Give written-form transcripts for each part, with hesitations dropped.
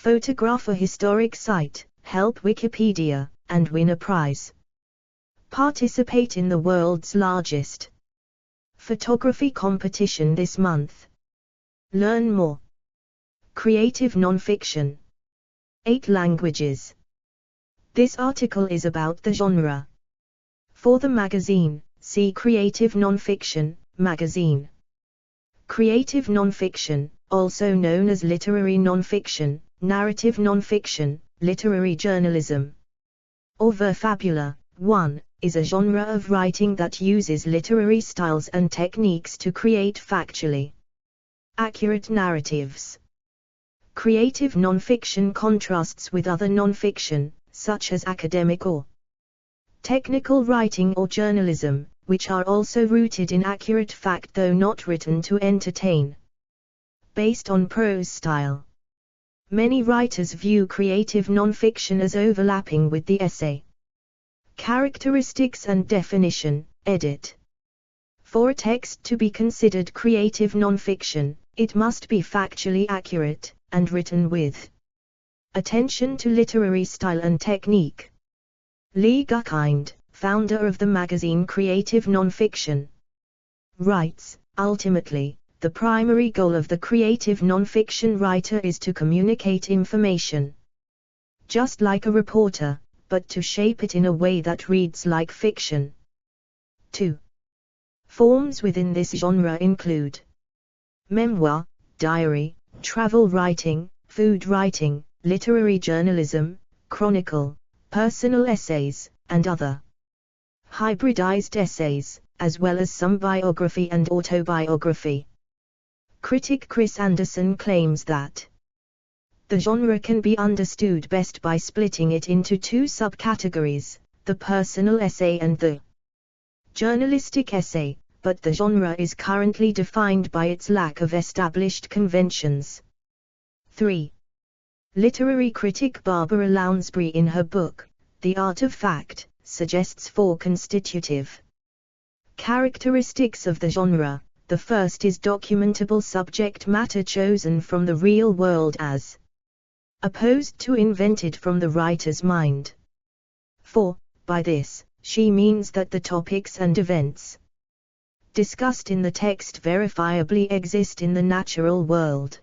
Photograph a historic site, help Wikipedia, and win a prize. Participate in the world's largest photography competition this month. Learn more. Creative nonfiction. 8 languages. This article is about the genre. For the magazine, see Creative Nonfiction, magazine. Creative nonfiction, also known as literary nonfiction, narrative nonfiction, literary journalism, or verfabula, 1, is a genre of writing that uses literary styles and techniques to create factually accurate narratives. Creative nonfiction contrasts with other nonfiction, such as academic or technical writing or journalism, which are also rooted in accurate fact though not written to entertain. Based on prose style. Many writers view creative nonfiction as overlapping with the essay. Characteristics and definition, edit. For a text to be considered creative nonfiction, it must be factually accurate, and written with attention to literary style and technique. Lee Gutkind, founder of the magazine Creative Nonfiction, writes, ultimately, the primary goal of the creative nonfiction writer is to communicate information, just like a reporter, but to shape it in a way that reads like fiction. 2. Forms within this genre include memoir, diary, travel writing, food writing, literary journalism, chronicle, personal essays, and other hybridized essays, as well as some biography and autobiography. Critic Chris Anderson claims that the genre can be understood best by splitting it into 2 subcategories, the personal essay and the journalistic essay, but the genre is currently defined by its lack of established conventions. 3. Literary critic Barbara Lounsbury in her book, The Art of Fact, suggests 4 constitutive characteristics of the genre. The first is documentable subject matter chosen from the real world as opposed to invented from the writer's mind. 4. By this, she means that the topics and events discussed in the text verifiably exist in the natural world.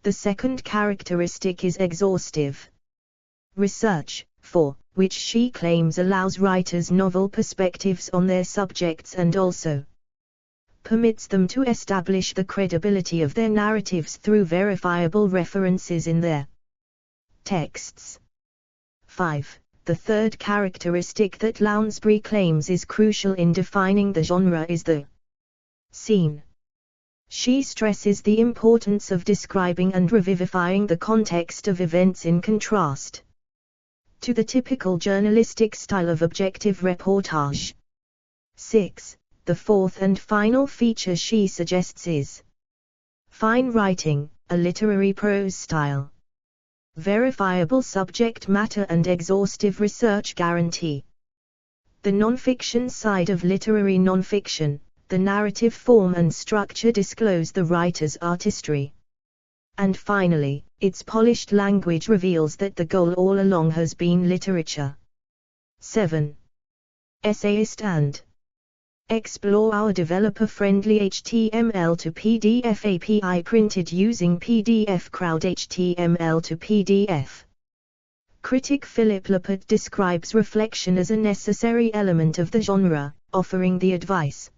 The second characteristic is exhaustive research, for which she claims allows writers novel perspectives on their subjects and also permits them to establish the credibility of their narratives through verifiable references in their texts. 5. The third characteristic that Lounsbury claims is crucial in defining the genre is the scene. She stresses the importance of describing and revivifying the context of events in contrast to the typical journalistic style of objective reportage. 6. The fourth and final feature she suggests is fine writing, a literary prose style. Verifiable subject matter and exhaustive research guarantee the nonfiction side of literary nonfiction. The narrative form and structure disclose the writer's artistry. And finally, its polished language reveals that the goal all along has been literature. 7. Essayist and explore our developer-friendly HTML to PDF API printed using PDF Crowd HTML to PDF. Critic Philip Lappert describes reflection as a necessary element of the genre, offering the advice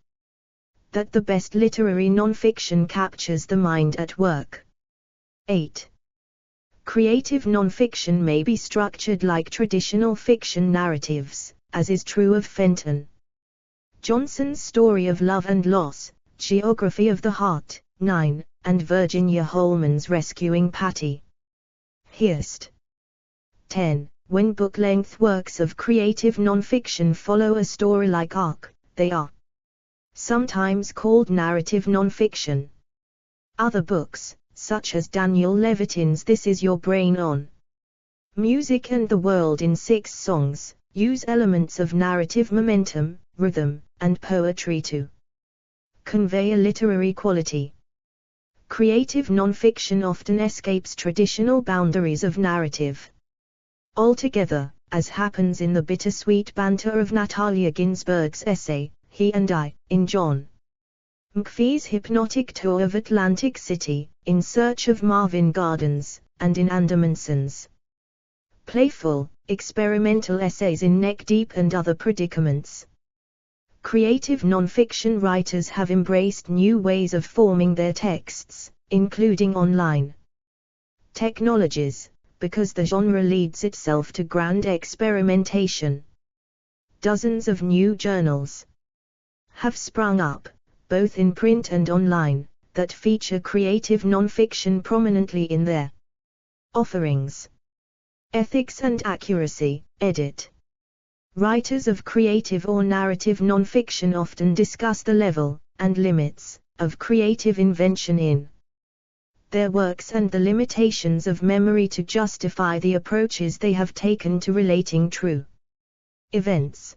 that the best literary nonfiction captures the mind at work. 8. Creative nonfiction may be structured like traditional fiction narratives, as is true of Fenton Johnson's Story of Love and Loss, Geography of the Heart, 9, and Virginia Holman's Rescuing Patty Hearst. 10. When book-length works of creative nonfiction follow a story-like arc, they are sometimes called narrative nonfiction. Other books, such as Daniel Levitin's This Is Your Brain On Music and the World in 6 Songs, use elements of narrative momentum, rhythm, and poetry to convey a literary quality. Creative nonfiction often escapes traditional boundaries of narrative altogether, as happens in the bittersweet banter of Natalia Ginsburg's essay, He and I, in John McPhee's hypnotic tour of Atlantic City, In Search of Marvin Gardens, and in Andermanson's playful, experimental essays in Neck Deep and Other Predicaments. Creative nonfiction writers have embraced new ways of forming their texts, including online technologies, because the genre leads itself to grand experimentation. Dozens of new journals have sprung up, both in print and online, that feature creative nonfiction prominently in their offerings. Ethics and Accuracy, edit. Writers of creative or narrative nonfiction often discuss the level, and limits, of creative invention in their works and the limitations of memory to justify the approaches they have taken to relating true events.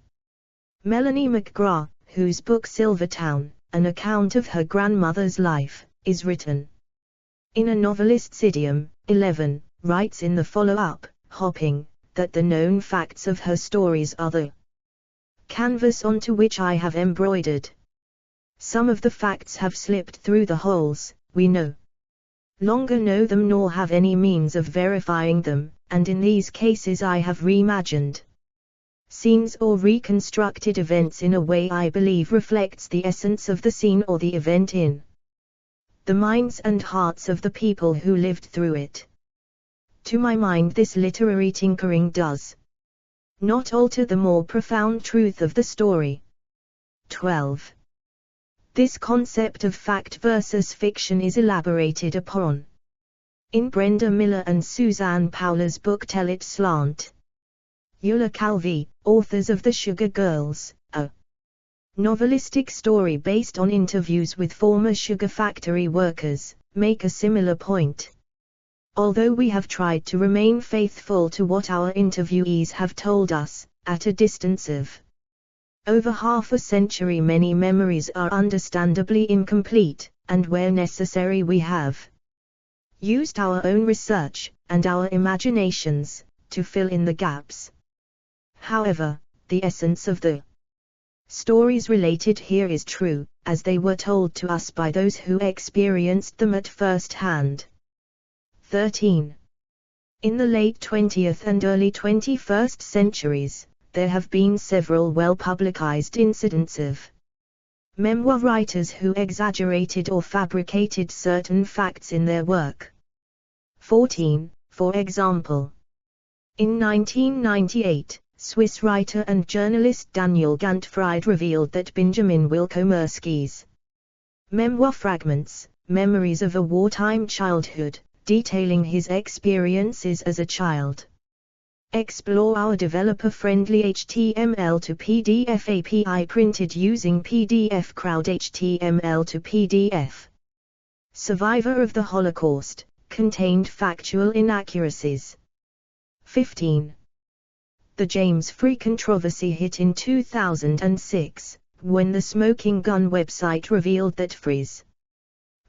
Melanie McGrath, whose book Silvertown, an account of her grandmother's life, is written in a novelist's idiom, 11, writes in the follow-up, Hopping, that the known facts of her stories are the canvas onto which I have embroidered. Some of the facts have slipped through the holes, we no longer know them nor have any means of verifying them, and in these cases I have reimagined scenes or reconstructed events in a way I believe reflects the essence of the scene or the event in the minds and hearts of the people who lived through it. To my mind, this literary tinkering does not alter the more profound truth of the story. 12. This concept of fact versus fiction is elaborated upon in Brenda Miller and Suzanne Powler's book Tell It Slant. Eula Calvi, authors of The Sugar Girls, a novelistic story based on interviews with former sugar factory workers, make a similar point. Although we have tried to remain faithful to what our interviewees have told us, at a distance of over half a century, many memories are understandably incomplete, and where necessary we have used our own research, and our imaginations, to fill in the gaps. However, the essence of the stories related here is true, as they were told to us by those who experienced them at first hand. 13. In the late 20th and early 21st centuries, there have been several well-publicized incidents of memoir writers who exaggerated or fabricated certain facts in their work. 14. For example, in 1998, Swiss writer and journalist Daniel Gantfried revealed that Benjamin Wilkomersky's memoir Fragments, Memories of a Wartime Childhood, detailing his experiences as a child, explore our developer-friendly HTML to PDF API printed using PDF Crowd HTML to PDF. Survivor of the Holocaust, contained factual inaccuracies. 15. The James Free controversy hit in 2006, when the Smoking Gun website revealed that Free's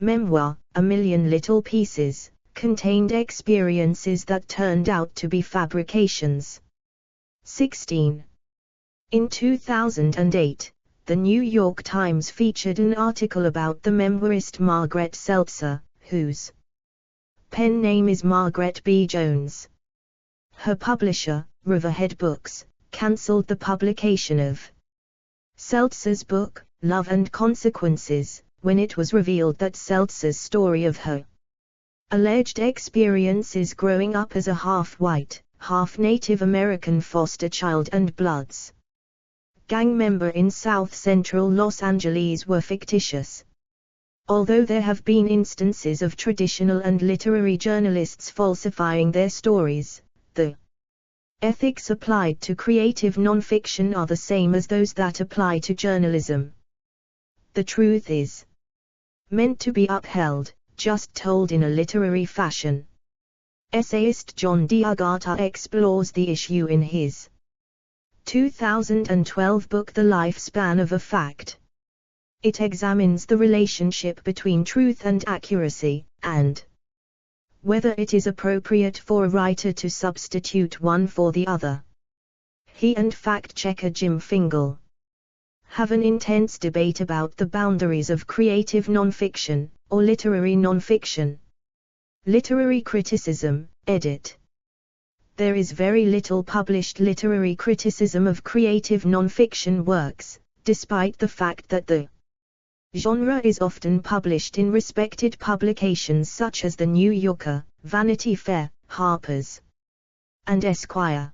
memoir, A Million Little Pieces, contained experiences that turned out to be fabrications. 16. In 2008, the New York Times featured an article about the memoirist Margaret Seltzer, whose pen name is Margaret B. Jones. Her publisher, Riverhead Books, cancelled the publication of Seltzer's book, Love and Consequences, when it was revealed that Seltzer's story of her alleged experiences growing up as a half-white, half-Native American foster child and Bloods gang member in South Central Los Angeles were fictitious. Although there have been instances of traditional and literary journalists falsifying their stories, the ethics applied to creative nonfiction are the same as those that apply to journalism. The truth is meant to be upheld, just told in a literary fashion. Essayist John D'Agata explores the issue in his 2012 book The Lifespan of a Fact. It examines the relationship between truth and accuracy, and whether it is appropriate for a writer to substitute one for the other. He and fact-checker Jim Fingal have an intense debate about the boundaries of creative nonfiction, or literary nonfiction. Literary criticism, edit. There is very little published literary criticism of creative nonfiction works, despite the fact that the genre is often published in respected publications such as The New Yorker, Vanity Fair, Harper's, and Esquire.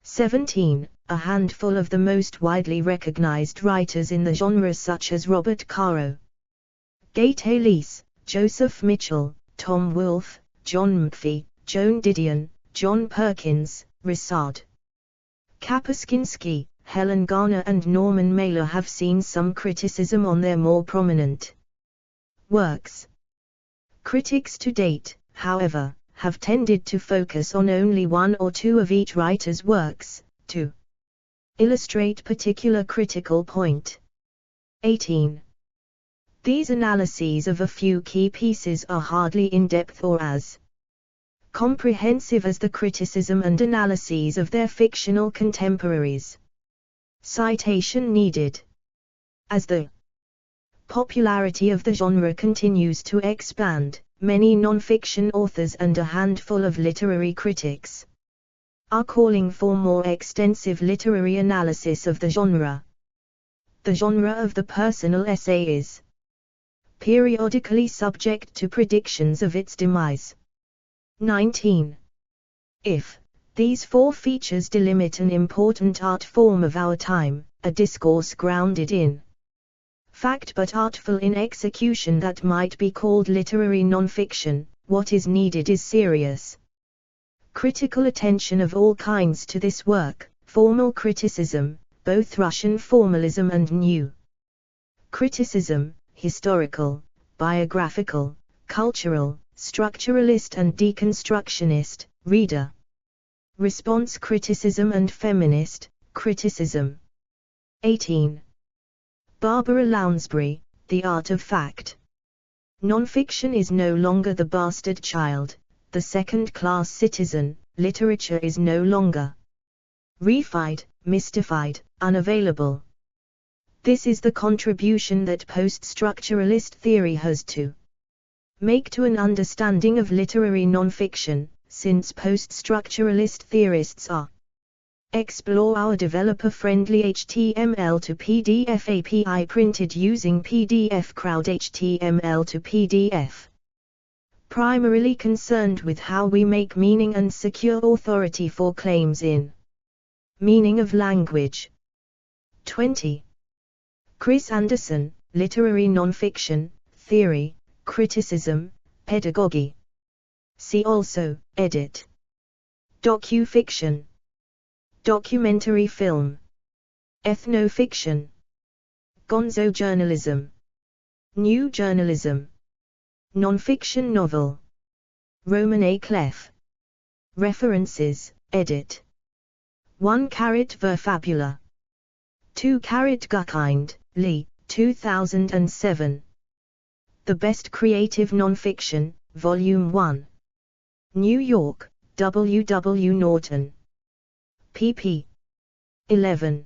17. A handful of the most widely recognized writers in the genre such as Robert Caro, Gate Halise, Joseph Mitchell, Tom Wolfe, John McPhee, Joan Didion, John Perkins, Ryszard Kapuscinski, Helen Garner and Norman Mailer have seen some criticism on their more prominent works. Critics to date, however, have tended to focus on only one or two of each writer's works, to illustrate particular critical point. 18. These analyses of a few key pieces are hardly in-depth or as comprehensive as the criticism and analyses of their fictional contemporaries. Citation needed. As the popularity of the genre continues to expand, many non-fiction authors and a handful of literary critics are calling for more extensive literary analysis of the genre. The genre of the personal essay is periodically subject to predictions of its demise. 19. If these four features delimit an important art form of our time, a discourse grounded in fact but artful in execution that might be called literary nonfiction, what is needed is serious critical attention of all kinds to this work, formal criticism, both Russian formalism and new criticism, historical, biographical, cultural, structuralist and deconstructionist, reader response criticism and feminist criticism. 18. Barbara Lounsbury, The Art of Fact. Nonfiction is no longer the bastard child, the second-class citizen, literature is no longer reified, mystified, unavailable. This is the contribution that post-structuralist theory has to make to an understanding of literary nonfiction, since post-structuralist theorists are explore our developer-friendly HTML to PDF API printed using PDF Crowd HTML to PDF. Primarily concerned with how we make meaning and secure authority for claims in meaning of language. 20. Chris Anderson, Literary Nonfiction, Theory, Criticism, Pedagogy. See also, edit. Docufiction. Documentary film. Ethnofiction. Gonzo journalism. New journalism. Nonfiction novel. Roman A. Clef. References, edit. 1 Verfabula. 2 Gutkind, Lee, 2007. The Best Creative Nonfiction, Volume 1. New York, W. W. Norton. pp. 11.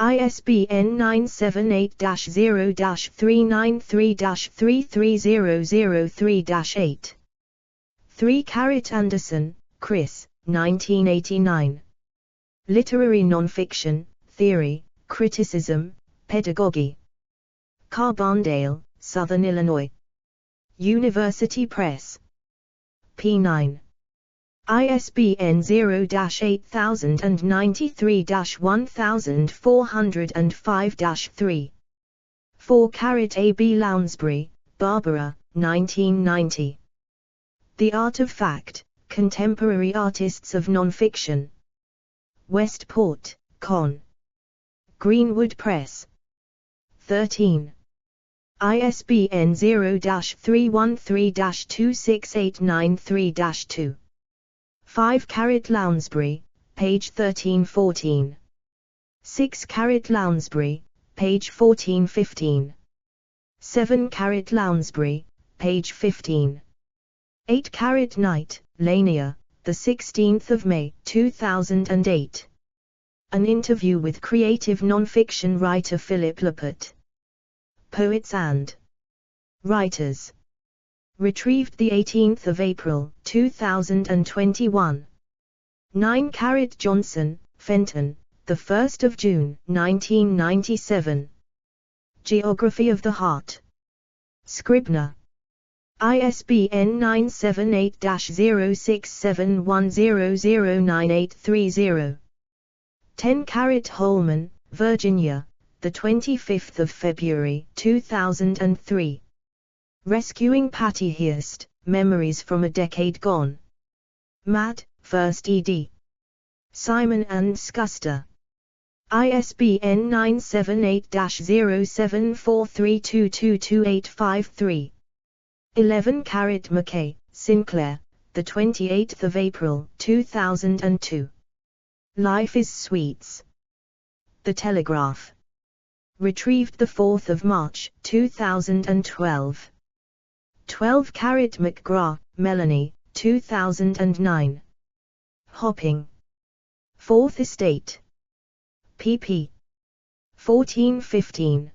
ISBN 978-0-393-33003-8. 3 Anderson, Chris, 1989. Literary Nonfiction, Theory, Criticism, Pedagogy. Carbondale, Southern Illinois. University Press. p. 9. ISBN 0-8093-1405-3. 4 A. B. Lounsbury, Barbara, 1990. The Art of Fact, Contemporary Artists of Nonfiction. Westport, Con. Greenwood Press. 13. ISBN 0-313-26893-2. 5 Lounsbury, page 1314. 6 Lounsbury, page 1415. 7 Lounsbury, page 15. 8 Knight, Lanier, the 16th of May, 2008. An interview with creative non-fiction writer Philip Lappert. Poets and Writers. Retrieved the 18th of April, 2021. 9 Johnson, Fenton, the 1st of June, 1997. Geography of the Heart. Scribner. ISBN 978-0671009830. 10 Holman, Virginia, the 25th of February, 2003. Rescuing Patty Hearst, Memories from a Decade Gone. Mad, 1st ed. Simon and Scuster. ISBN 978-0743222853. 11 Mackay, Sinclair, the 28th of April, 2002. Life is Sweets. The Telegraph. Retrieved the 4th of March, 2012. 12 McGrath, Melanie, 2009. Hopping. 4th Estate. pp. 14-15.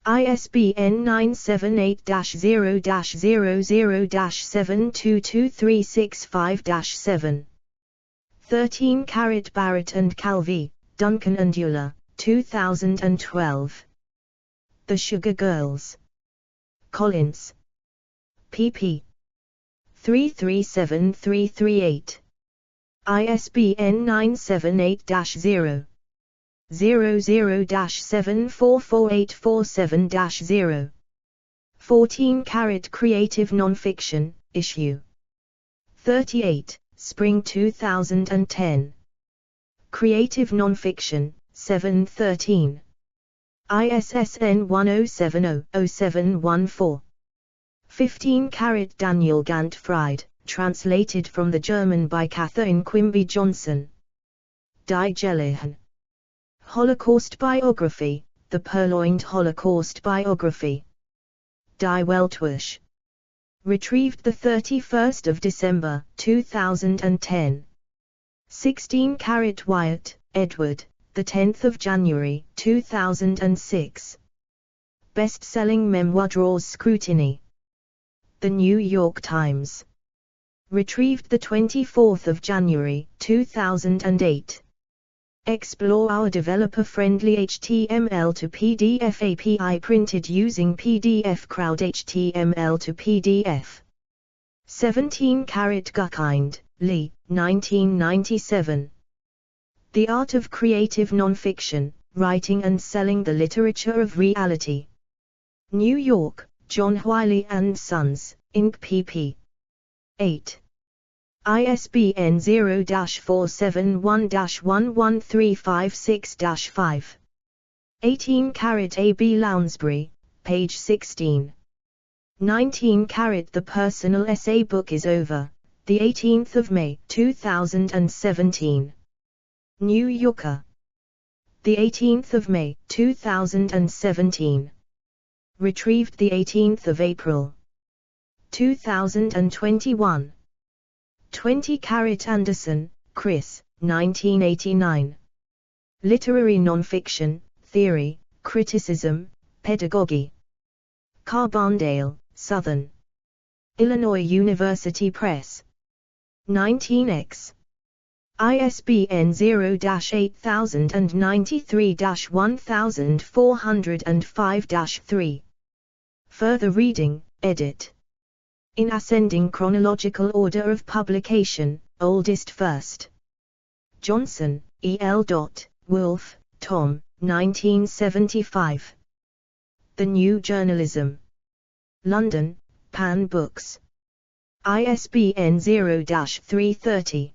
ISBN 978-0-00-7223665-7. 13 Barrett and Calvi, Duncan and Euler, 2012. The Sugar Girls. Collins. pp. 337338. ISBN 978-00-744847-0. 14 Creative Nonfiction, issue 38, Spring 2010. Creative Nonfiction, 713. ISSN 1070-0714. 15 Daniel Gant Fried, translated from the German by Catherine Quimby Johnson. Die Gellihan. Holocaust Biography, The Purloined Holocaust Biography. Die Weltwurst. Retrieved the 31st of December, 2010. 16 Wyatt, Edward, the 10th of January, 2006. Best-selling memoir draws scrutiny. The New York Times. Retrieved the 24th of January, 2008. Explore our developer-friendly HTML to PDF API printed using PDF Crowd HTML to PDF. 17 Gurkind, Lee, 1997. The Art of Creative Nonfiction, Writing and Selling the Literature of Reality. New York, John Wiley & Sons, Inc. pp. 8. ISBN 0-471-11356-5. 18 A. B. Lounsbury, page 16. 19 The Personal Essay Book is Over, the 18th of May, 2017. New Yorker. The 18th of May, 2017. Retrieved the 18th of April, 2021. 20 Anderson, Chris, 1989. Literary Nonfiction, Theory, Criticism, Pedagogy. Carbondale, Southern Illinois University Press. 19x. ISBN 0-8093-1405-3. Further reading, edit. In ascending chronological order of publication, oldest first. Johnson, E. L. Wolfe, Tom, 1975. The New Journalism. London, Pan Books. ISBN 0-330.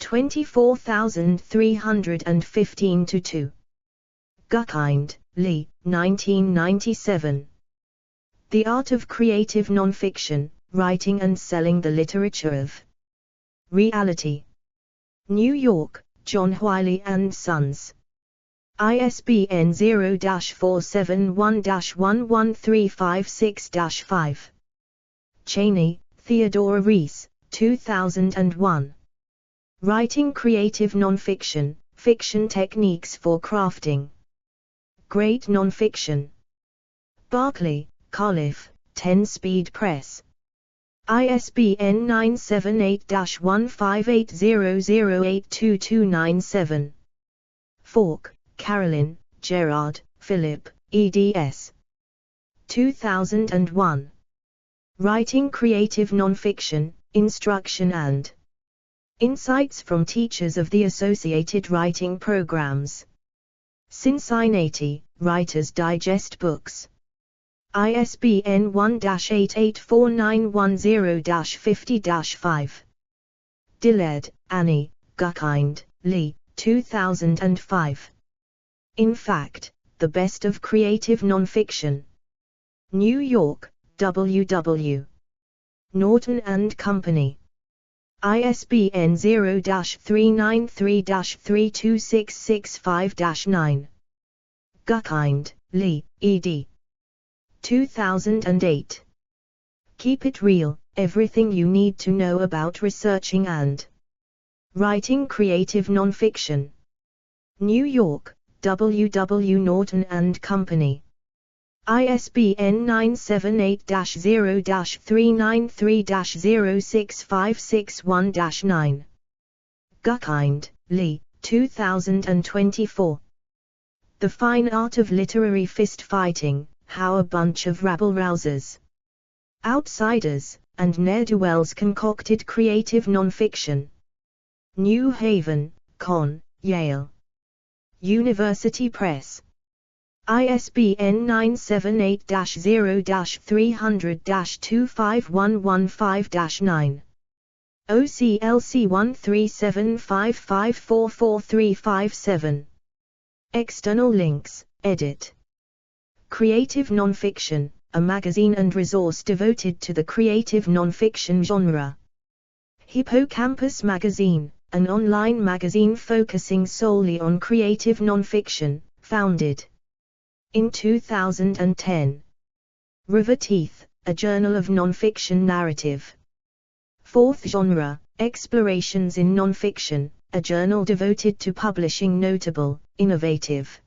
24315-2. Gurkind, Lee, 1997. The Art of Creative Nonfiction, Writing and Selling the Literature of Reality. New York, John Wiley & Sons. ISBN 0-471-11356-5. Cheney, Theodora Rees, 2001. Writing Creative Nonfiction, Fiction Techniques for Crafting. Great Nonfiction. Barclay, Carliff, 10 Speed Press. ISBN 978-1580082297. Falk, Carolyn, Gerard, Philip, eds. 2001. Writing Creative Nonfiction, Instruction and Insights from Teachers of the Associated Writing Programs. Cincinnati, Writer's Digest Books. ISBN 1-884910-50-5. Dillard, Annie, Gutkind, Lee, 2005. In Fact, The Best of Creative Nonfiction. New York, W.W. Norton and Company. ISBN 0-393-32665-9. Gutkind, Lee, ed. 2008. Keep It Real, Everything You Need to Know About Researching and Writing Creative Nonfiction. New York, W.W. Norton and Company. ISBN 978-0-393-06561-9. Gutkind, Lee, 2024. The Fine Art of Literary Fist-Fighting, How a Bunch of Rabble-Rousers, Outsiders, and Ne'er-do-wells Concocted Creative Nonfiction. New Haven, Conn, Yale University Press. ISBN 978-0-300-25115-9. OCLC 13755444357. External links, edit. Creative Nonfiction, a magazine and resource devoted to the creative nonfiction genre. Hippocampus Magazine, an online magazine focusing solely on creative nonfiction, founded in 2010. River Teeth, a journal of nonfiction narrative. Fourth Genre, Explorations in Nonfiction, a journal devoted to publishing notable, innovative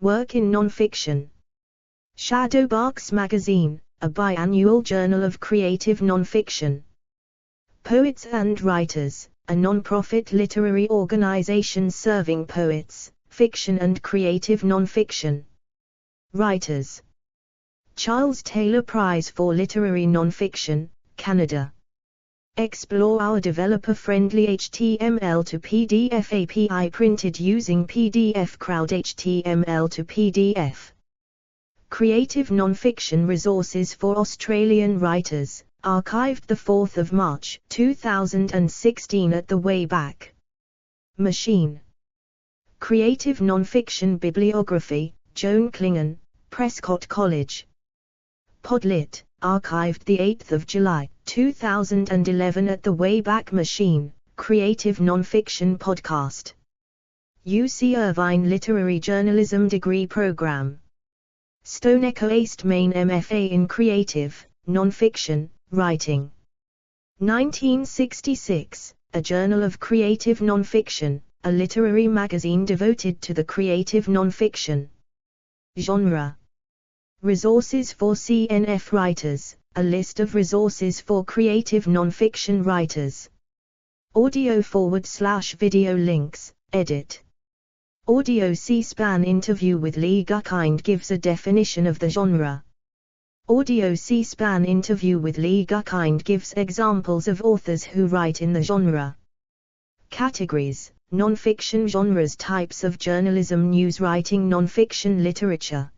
work in nonfiction. Shadowbox Magazine, a biannual journal of creative nonfiction. Poets and Writers, a non-profit literary organization serving poets, fiction and creative nonfiction writers. Charles Taylor Prize for Literary Nonfiction, Canada. Explore our developer-friendly HTML to PDF API printed using PDF Crowd HTML to PDF. Creative Nonfiction Resources for Australian Writers, archived 4 March 2016 at the Wayback Machine. Creative Nonfiction Bibliography, Joan Klingon, Prescott College. Podlit, archived 8 July 2011 at the Wayback Machine, Creative Nonfiction Podcast. UC Irvine Literary Journalism Degree Program. Stone Echo East Main MFA in Creative Nonfiction Writing. 1966, A Journal of Creative Nonfiction, a literary magazine devoted to the creative nonfiction genre. Resources for CNF writers, a list of resources for creative nonfiction writers. Audio/video links, edit. Audio C-SPAN interview with Lee Gutkind gives a definition of the genre. Audio C-SPAN interview with Lee Gutkind gives examples of authors who write in the genre. Categories, nonfiction genres, types of journalism, news writing, nonfiction literature.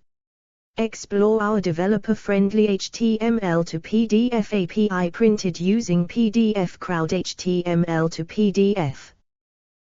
Explore our developer-friendly HTML to PDF API printed using PDF Crowd HTML to PDF.